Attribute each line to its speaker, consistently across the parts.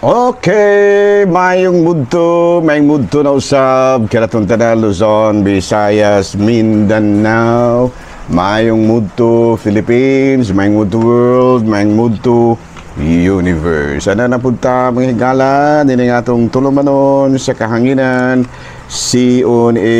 Speaker 1: Okay, mayong mudto na usab kiratong tanan Luzon, Visayas, Mindanao. Mayong mudto Philippines, mayong mudto world, mayong mudto universe. Ana na punta mga higala dinhi atong tulumanon sa kahanginan si on a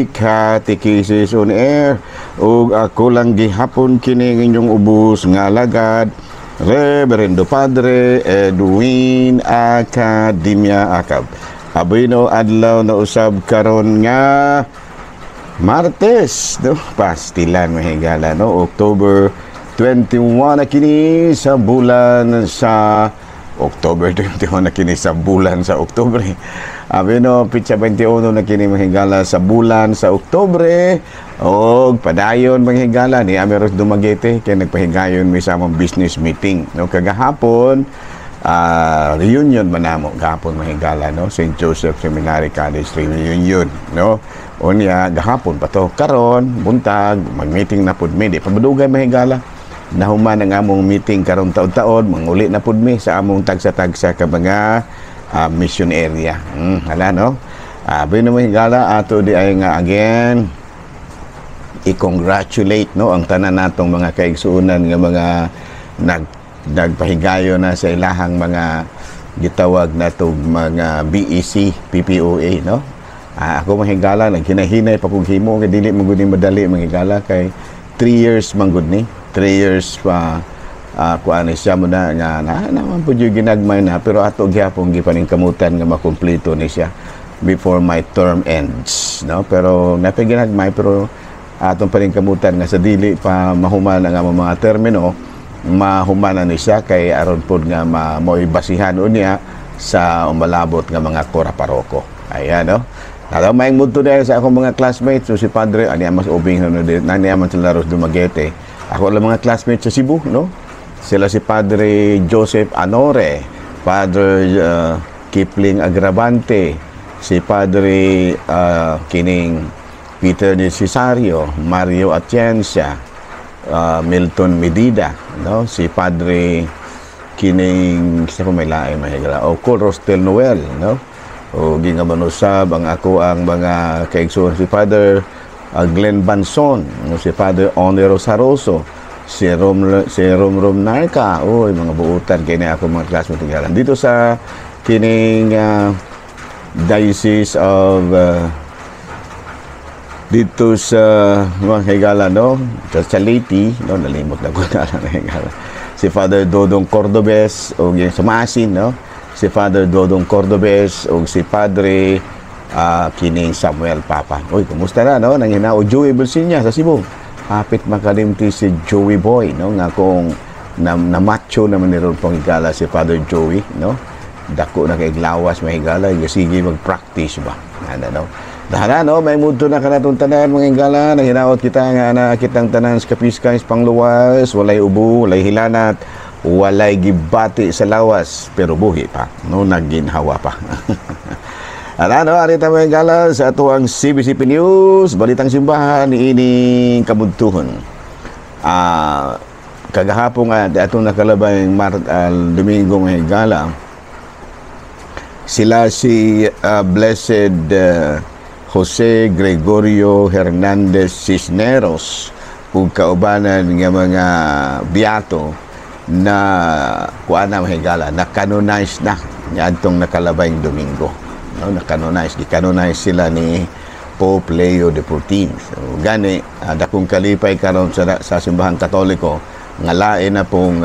Speaker 1: Catechesis on Air ug ako lang gihapon kini inyong ubos nga alagad Reverendo Padre Edwin Academia Acab. Abino adlaw na usab karon nga Martes, no? Pastilan mahigala, no? October 21 na kini sa bulan sa October 21 na kini sa bulan sa Oktubre. Abino pitsa 21 na kini mahigala sa bulan sa Oktubre. Og padayon manghigala ni Ameros Dumaguete kay nagpahigayon mi sa among business meeting no kagahapon reunion manamo gahapon manghigala no St. Joseph Seminary College reunion no unya gahapon pa to karon buntag mag-meeting na pud mi di pamadugay manghigala nahuman ang among meeting karon taon-taon manguli na pud mi sa among tagsa-tagsa ka mga mission area hala no bino manghigala ato di ay nga again i-congratulate no ang tanan natong mga kaigsuonan nga mga nagpahigayon na sa ilahang mga gitawag natong mga BEC PPOA no ako mahigala nagkinahinay pa kog himo nga dili man gud madali mahigala kay 3 years man gud ni 3 years pa kuan siya mo na nga naman pud yung ginagmay na pero ato gyapon gipaningkamutan nga makumpleto ni siya before my term ends no pero napaginagmay pero atong paningkamutan nga sa dili pa mahuman ang mga termino mahumanan ni siya kay aron pod nga mo'y basihan unya sa umalabot nga mga kora paroko ayan no nalaw maing mudto dahil sa akong mga classmates so si Padre ani mas ubing no nani man sila Ros Dumaguete ako lang mga classmates sa Cebu no sila si Padre Joseph Anore Padre Kipling Agravante si Padre kining Peter de Cesario, Mario Atienza, Milton Medida, no? Si Padre kining sa may lain mahigala. O Col Rostel Noel, no? O di nga manusab ang ako ang mga kaigsuon si Father Glenn Banson, no? Si Father Onero Saroso, si Rom Narca, oy mga buutan kini ako mga classmates tigalan. Dito sa kining Diocese of dito sa mga higala no sa Leyte no nalimot na ko na higala si Father Dodong Cordobes o sa Maasin no si Father Dodong Cordobes o si Padre kining Samuel Papa oy kumusta na no nang hinao Joey Belsinya sa Cebu hapit makalimti si Joey Boy no nga kung na macho naman ni ron pang higala si Father Joey no dako na kay glawas mahigala sige mag-practice ba ano no dahan no may mudto na kanatong tanan mga higala nang hinaot kita nga na kitang tanan sa kapiskay pangluwas walay ubo walay hilanat walay gibati sa lawas pero buhi pa no nagginhawa pa no arita mga higala sa ato ang CBCP News balitang simbahan ni ining kabudtuhon kagahapon nga atong nakalabay Domingo mga higala sila si Blessed Jose Gregorio Hernandez Cisneros ug kaubanan nga mga biyato na kuana mahigala na-canonize na niadtong nakalabayng Domingo no gi-canonize sila ni Pope Leo XIV so gani dakong kalipay karon sa simbahang Katoliko nga lain na pong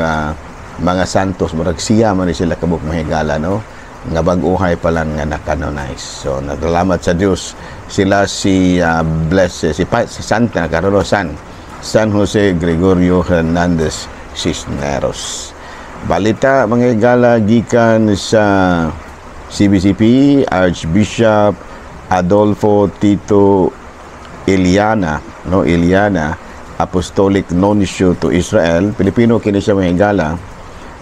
Speaker 1: mga santos murag siya man sila kabuk mahigala no nga bag-uhay pa lang nga na-canonize. So, nagalamat sa Diyos sila si Blessed, si Santa Carolosan, San Jose Gregorio Hernandez Cisneros. Balita, mga higala, gikan sa CBCP, Archbishop Adolfo Tito Iliana, no? Iliana, Apostolic Nuncio to Israel. Pilipino kini siya mga higala,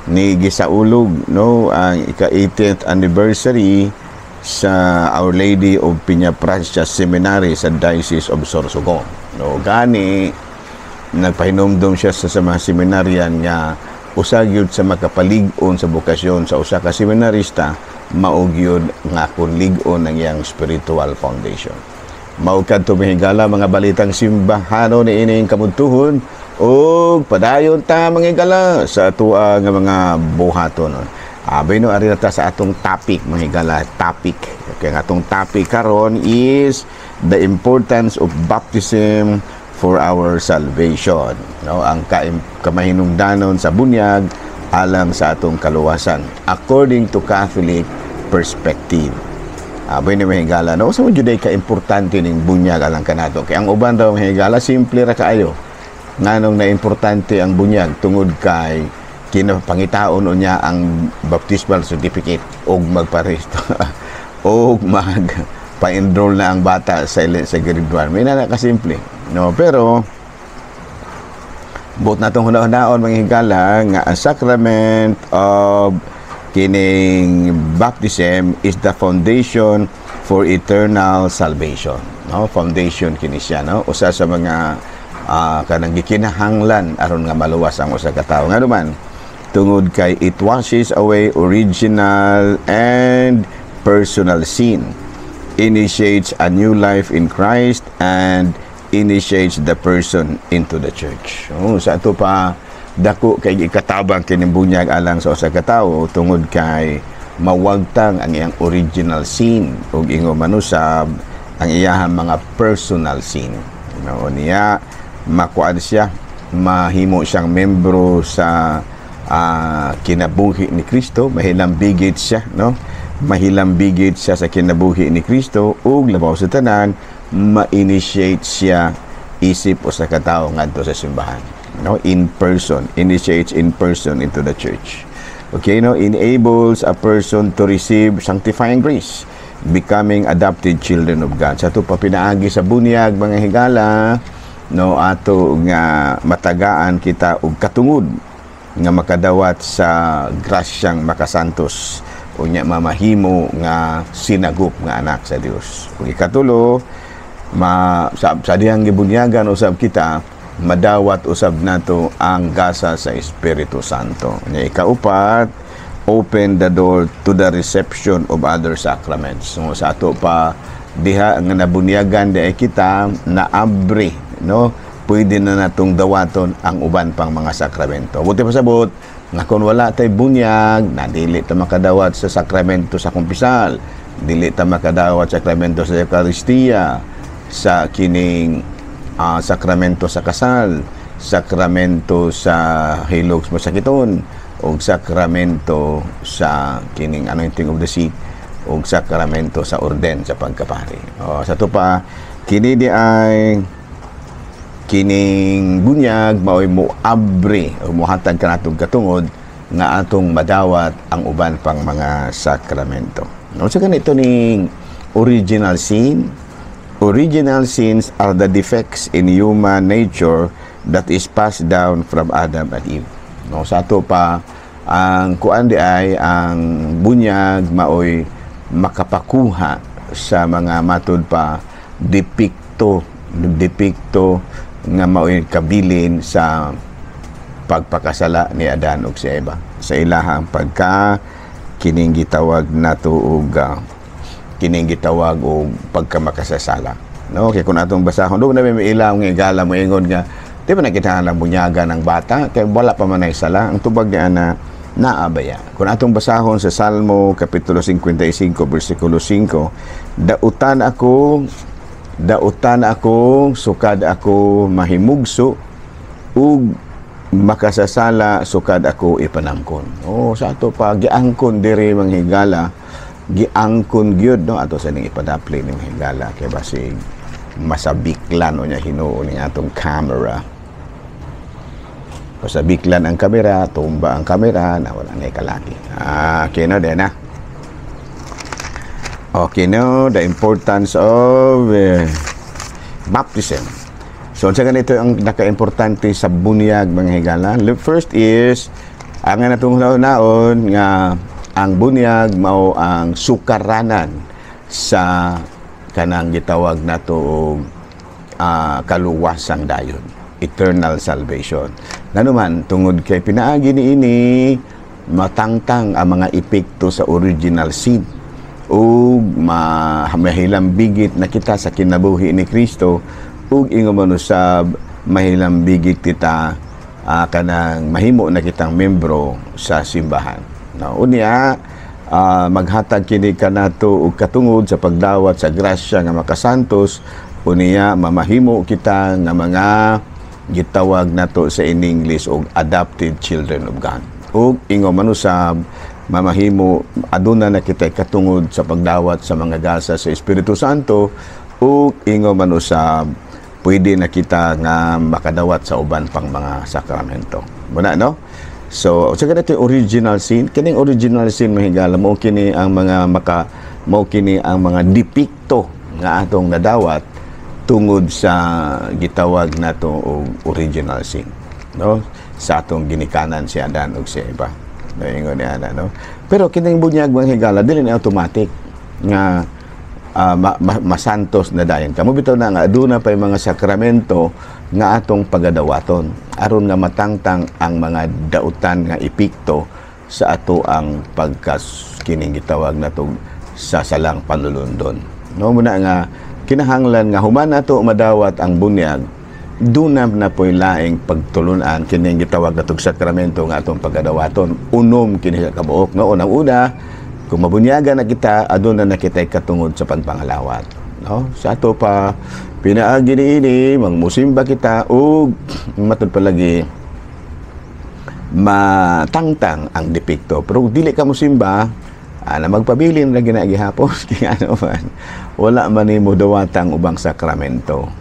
Speaker 1: ni gisaulog no ang ika-80th anniversary sa Our Lady of Peñaprancia Seminary sa Diocese of Sorsogon. No gani nagpahinumdum siya sa mga seminaryan nga usa gyud sa makapalig-on sa bukasyon sa usa ka seminarista mao gyud nga kun lig-on ang iyang spiritual foundation. Mao kadto mahigala mga balitang simbahan ni ining kabuntuhon ug padayon ta manghigala sa atoa nga mga buhaton. Abay no ari ta sa atong topic mahigala topic. Okay, ang atong topic karon is the importance of baptism for our salvation. No, ang kamahinungdanon sa bunyag alang sa atong kaluwasan according to Catholic perspective. Abay ni mahigala no sa juday ka importante ning bunyag alang kanato. Kay ang uban daw mahigala simple ra kaayo. Nganong na importante ang bunyag tungod kay kinapangitaon niya ang baptismal certificate og magparesto og pa-enroll na ang bata sa grade 1. May na kasimple. No, pero buot natong hunahon mga higala nga ang sacrament of kining baptism is the foundation for eternal salvation. No, foundation kini siya, no? Usa sa mga kanang gikinahanglan aron nga maluwas ang usa ka tawo. Nga naman tungod kay it washes away original and personal sin, initiates a new life in Christ, and initiates the person into the church. Sa ato pa dako kay ikatabang kining bunyag alang sa usa ka tawo tungod kay mawagtang ang iyang original sin ug ingo manusab ang iyahang mga personal sin. Niya makuan siya, mahimo siyang membro sa kinabuhi ni Kristo, mahilambigit siya, no? Mahilambigit siya sa kinabuhi ni Kristo ug labaw sa tanan ma-initiate siya isip o sa katawo ngadto sa simbahan, no? In person, initiates in person into the church. Okay, no? Enables a person to receive sanctifying grace, becoming adopted children of God. Sa ito pa pinaagi sa bunyag mga higala, no, ato nga matagaan kita og katungod nga makadawat sa grasyang makasantos o nya mamahimo nga sinagop nga anak sa Dios. Ug ikatulo, sa dihang gibunyagan usab kita madawat usab nato ang gasa sa Espiritu Santo. Nya ikaupat, open the door to the reception of other sacraments. So, sa ato pa diha nga nabunyagan di kita na abre, no? Pwede na natong dawaton ang uban pang mga sakramento. Buti pasabot nga kung wala tay bunyag, na dili ta makadawat sa sakramento sa kumpisal, dili ta makadawat sa sakramento sa Eucharistia, sa kining sakramento sa kasal, sakramento sa hilog sa sakiton, o sakramento sa kining anointing of the sick, o sakramento sa orden sa pagkapari. Sa ito pa, kini di ay kining bunyag mao'y muabre o muhatag ka natong katungod nga atong madawat ang uban pang mga sakramento. So ganito ning original sin. Original sins are the defects in human nature that is passed down from Adam and Eve. No, sa ato pa ang kuan di ay ang bunyag mao'y makapakuha sa mga matud pa depikto nga mao'y kabilin sa pagpakasala ni Adan ug si Eva sa ilahang pagka kining gitawag nato og kining gitawag og pagkamakasasala, no? Kay kun atong basahon do na may ilang nga igala mo ingon nga di ba nakita ang bunyaga ng bata kay wala pa man ay sala ang tubag ni ana naabaya. Kun atong basahon sa Salmo kapitulo 55 bersikulo 5, dautan ako, sukad ako mahimugso, ug makasasala, sukad ako ipanamkon. Sa ato pa, giangkon diri manghigala, giangkon gyud, no? Ato sa ning ipadapli ni manghigala, kay basig masabiklan o niya hinuo ning atong camera. Masabiklan ang kamera, tumba ang kamera, na wala na ikalaki. Okay na din, ha? Okay, no, the importance of baptism. So, sa ganito ang naka-importante sa bunyag mga higala. First is, ang natong naon nga ang bunyag mao ang sukaranan sa kanang gitawag nato og kaluwasang dayon, eternal salvation. Nanuman, tungod kay pinaagi ni ini, matangtang ang mga epekto sa original sin ug mahilambigit na kita sa kinabuhi ni Kristo ug ingon usab mahilambigit kita kanang mahimo na kitang membro sa simbahan. Unya maghatag kini kanato og katungod sa pagdawat sa grasya nga makasantos, unya mamahimo kita nga mga gitawag nato sa in English og adopted children of God. Ug ingon man usab mamahimo aduna na kita katungod sa pagdawat sa mga gasa sa Espiritu Santo ug ingon man usab pwede na kita nga makadawat sa uban pang mga sakramento. Muna no? So, sa kanito original sin, kining original sin mahigala mo kini ang mga mo kini ang mga depikto nga atong nadawat tungod sa gitawag nato og original sin, no? Sa atong ginikanan si Adan ug si Eva. Naingon ni Ana, no? Pero kining bunyag mahigala dili na automatic nga masantos na dayon. Kamo bitaw na nga aduna pay mga sakramento nga atong pagadawaton aron nga matangtang ang mga dautan nga epekto sa ato ang kining gitawag nato sa salang panulundon. No muna nga kinahanglan nga human nato madawat ang bunyag dunam na po'y laing pagtulunan kining gitawag natong sakramento nga atong pagadawaton unom kini sa kabuok. No unang-una kung mabunyagan na kita, aduna na kita'y katungod sa pagpangalawat. No? Sa ato pa, pinaagi ini, mangmusimba kita, o matod palagi, matangtang ang depekto. Pero dili ka musimba, na magpabilin na ginagihapon, kaya ano man, wala man mo dawatang ubang sakramento.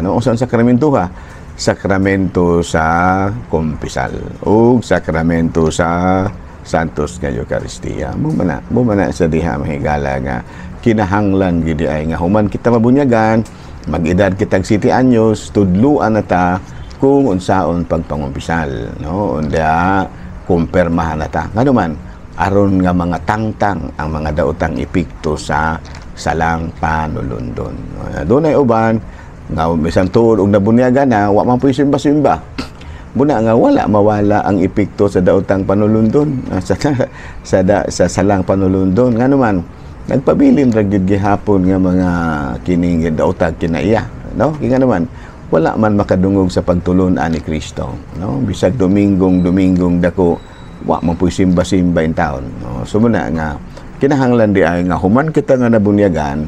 Speaker 1: No? Saan sakramento ha? Sakramento sa kumpisal, o sakramento sa Santos nga Eucharistia. Mumana sa diha mahigala nga kinahanglan gidi ay nga human kita mabunyagan, mag-edad kitag 7 anyos, tudluan na ta kung unsaon pagpangumpisal, no? Unda kumpirmahan na ta. Ngano man aron nga mga tangtang ang mga daotang epekto sa salang panulundon. Doon ay uban nga bisan tuod og nabunyagan na wa man puy simba-simba. Muna nga wala mawala ang epekto sa daotang panulundon sa salang panulundon nga naman nagpabilin ra gyud gihapon nga mga kining daotag kinaiya, no? Kinga naman wala man makadungog sa pagtulon-an ni Kristo, no? Bisag domingong dako wa man puy simba-simba in taon, no? So muna nga kinahanglan di ay nga human kita nga nabunyagan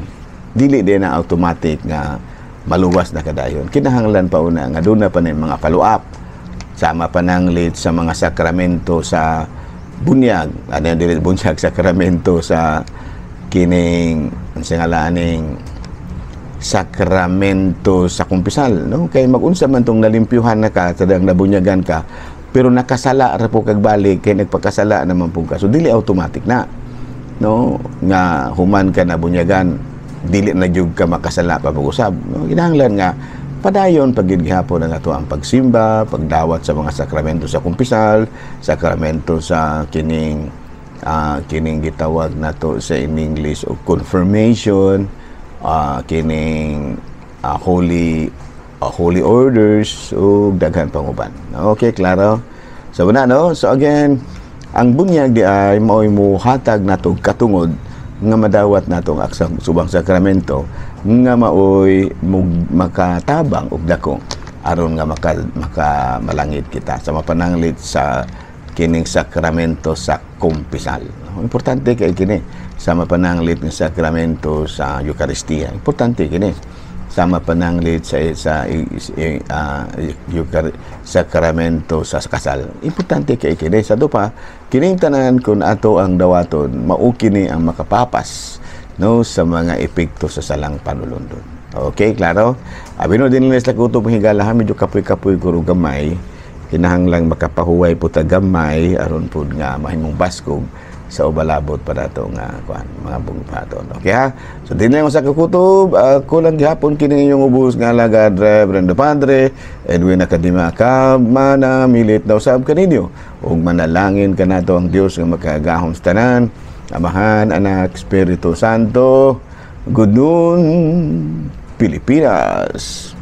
Speaker 1: dili din na automatic nga maluwas na kadayon. Kinahanglan pa una nga doon na pa na mga follow-up sama pananglit sa mga sakramento sa bunyag, ano yung dili bunyag, sakramento sa kining singalaning sakramento sa kumpisal, no? Kay mag-unsa man tong nalimpyuhan na ka, sadang nabunyagan ka, pero nakasala ra po kag balik, kay nagpakasala naman po ka. So dili automatic na, no? Nga human ka nabunyagan, dili na jud ka makasala pa pag-usab, no? Kinahanglan nga padayon pagid gihapon ang ato ang pagsimba, pagdawat sa mga sakramento sa kumpisal, sakramento sa kining gitawag nato sa in English o confirmation, kining holy orders o daghan pang uban. Okay, klaro. So na no. So again, ang bunyag di ay mao'y muhatag nato katungod nga madawat natong subang sakramento nga maoy makatabang og dako aron nga malangit kita sa mapananglit sa kining sakramento sa kumpisal. Importante kay kini sa mapananglit ng sakramento sa Eucharistia. Importante kini sa mapananglit sa sakramento sa kasal. Importante kay kini sa dupa kining tanan kun ato ang dawaton mao kini ang makapapas, no, sa mga epekto sa salang panulundon. Okay, klaro? Abino din nila sa kutob higala medyo kapoy-kapoy guro gamay. Kinahanglang makapahuway po ta gamay aron pud nga mahimong baskog sa ubalabot pa dato nga mga bungpaton. Okay ha? So din lang sa kutob, kulang gihapon kini inyong ubos nga alagad Reverend Padre Edwin Academia ka manamilit daw sab kaninyo ug manalangin kanato ang Dios nga makagahom sa tanan, Amahan, Anak, Espiritu Santo. Good noon, Pilipinas.